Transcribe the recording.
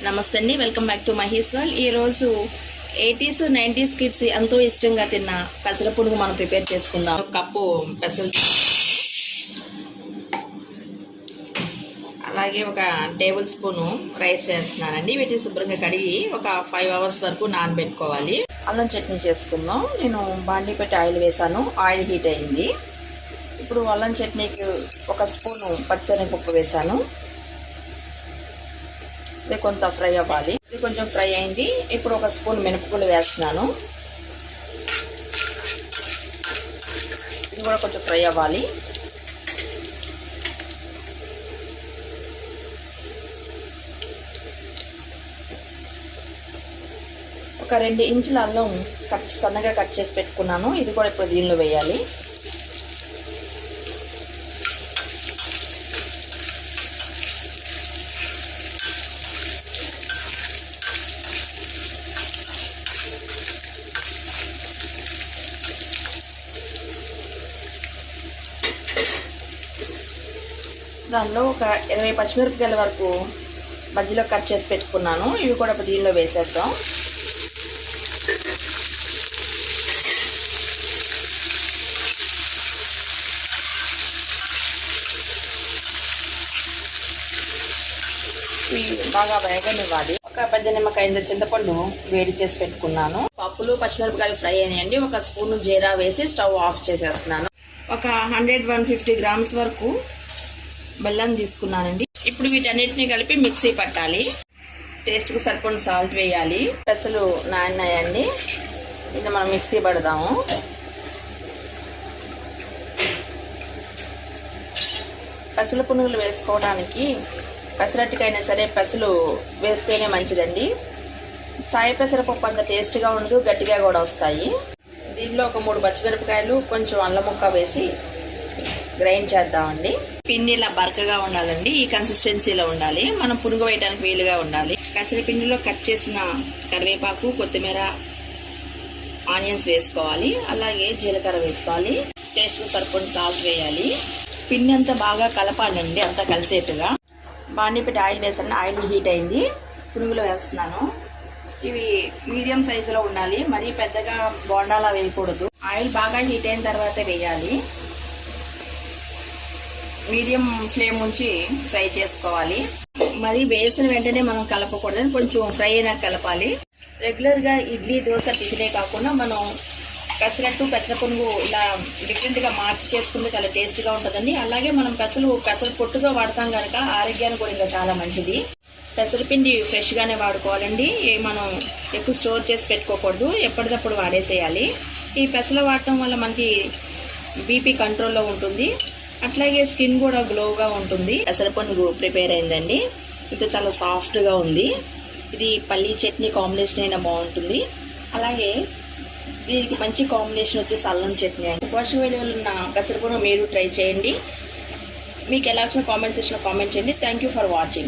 నమస్తే అండి, welcome back to Mahesh world. ఈరోజు 80s 90s కిడ్స్ ఎంతో ఇష్టంగా తిన్న పెసర పునుగు మనం ప్రిపేర్ చేసుకుందాం. ఒక కప్పు పెసర, అలాగే ఒక టేబుల్ స్పూను రైస్ వేస్తున్నానండి. వీటిని శుభ్రంగా కడిగి ఒక 5 hours వరకు నానబెట్టుకోవాలి. అల్లం చట్నీ చేసుకుందాం. నేను బాండీ పెట్టి ఆయిల్ వేసాను, ఆయిల్ హీట్ అయింది. ఇప్పుడు అల్లం చట్నీకి ఒక స్పూను పచ్చిశనగపప్పు వేసాను. ఇది కొంత ఫ్రై అవ్వాలి. ఇది కొంచెం ఫ్రై అయింది. ఇప్పుడు ఒక స్పూన్ మినపగుళ్ళు వేస్తున్నాను. ఇది కూడా కొంచెం ఫ్రై అవ్వాలి. ఒక 2 ఇంచుల అల్లం సన్నగా కట్ చేసి పెట్టుకున్నాను. ఇది కూడా ఇప్పుడు దీనిలో వేయాలి. దానిలో ఒక 20 పచ్చిమిరపకాయల వరకు మధ్యలో కట్ చేసి పెట్టుకున్నాను. ఇవి కూడా ఇప్పుడు దీనిలో వేసేద్దాం. ఇవి బాగా వేగనివ్వాలి. ఒక పెద్ద నిమ్మకాయ చింతపండు వేడి చేసి పెట్టుకున్నాను. పప్పులు పచ్చిమిరపకాయలు ఫ్రై అయినాయండి. ఒక స్పూన్ జీరా వేసి స్టవ్ ఆఫ్ చేసేస్తున్నాను. ఒక 100-150 గ్రామ్స్ వరకు బెల్లం తీసుకున్నానండి. ఇప్పుడు వీటన్నిటిని కలిపి మిక్సీ పట్టాలి. టేస్ట్కి సరిపడిన సాల్ట్ వేయాలి. పెసలు నానాయండి. ఇది మనం మిక్సీ పడదాము. పెసల పునుగులు వేసుకోవడానికి పెసరట్టుకైనా సరే పెసలు వేస్తేనే మంచిదండి. చాయ్ పెసరపప్పు అంత టేస్ట్గా ఉండదు, గట్టిగా కూడా వస్తాయి. దీనిలో ఒక 3 పచ్చిమిరపకాయలు, కొంచెం అల్లం ముక్క వేసి గ్రైండ్ చేద్దామండి. పిండి ఇలా బరకగా ఉండాలండి. ఈ కన్సిస్టెన్సీలో ఉండాలి. మనం పునుగు వేయడానికి వీలుగా ఉండాలి. పెసరపిండిలో కట్ చేసిన కరివేపాకు, కొత్తిమీర, ఆనియన్స్ వేసుకోవాలి. అలాగే జీలకర్ర వేసుకోవాలి. టేస్ట్కి సరిపడిన సాల్ట్ వేయాలి. పిండి అంతా బాగా కలపాలండి, అంతా కలిసేట్టుగా. బాండీ పెట్టి ఆయిల్ వేసాను. ఆయిల్ హీట్ అయింది. పునుగులు వేస్తున్నాను. ఇవి మీడియం సైజులో ఉండాలి, మరీ పెద్దగా బోండాలా వేయకూడదు. ఆయిల్ బాగా హీట్ అయిన తర్వాత వేయాలి. మీడియం ఫ్లేమ్ ఉంచి ఫ్రై చేసుకోవాలి. మరి వేసిన వెంటనే మనం కలపకూడదని కొంచెం ఫ్రై అయినాక కలపాలి. రెగ్యులర్గా ఇడ్లీ, దోశ, టిఫినే కాకుండా మనం పెసరట్టు, పెసర పునుగు ఇలా డిఫరెంట్గా మార్చి చేసుకుంటే చాలా టేస్ట్గా ఉంటుందండి. అలాగే మనం పెసర పొట్టుగా వాడతాం కనుక ఆరోగ్యానికి కూడా ఇంకా చాలా మంచిది. పెసరపిండి ఫ్రెష్గానే వాడుకోవాలండి. మనం ఎక్కువ స్టోర్ చేసి పెట్టుకోకూడదు, ఎప్పటికప్పుడు వాడేసేయాలి. ఈ పెసలు వాడటం వల్ల మనకి బీపీ కంట్రోల్లో ఉంటుంది. అట్లాగే స్కిన్ కూడా గ్లోగా ఉంటుంది. పెసర పునుగు ప్రిపేర్ అయిందండి. ఇది చాలా సాఫ్ట్గా ఉంది. ఇది పల్లీ చట్నీ కాంబినేషన్ అయినా బాగుంటుంది. అలాగే దీనికి మంచి కాంబినేషన్ వచ్చేసి అల్లం చట్నీ అండి. పోషక విలువలు ఉన్న పెసర పునుగు మీరు ట్రై చేయండి. మీకు ఎలా వచ్చిన కామెంట్ సెక్షన్లో కామెంట్ చేయండి. Thank you for watching.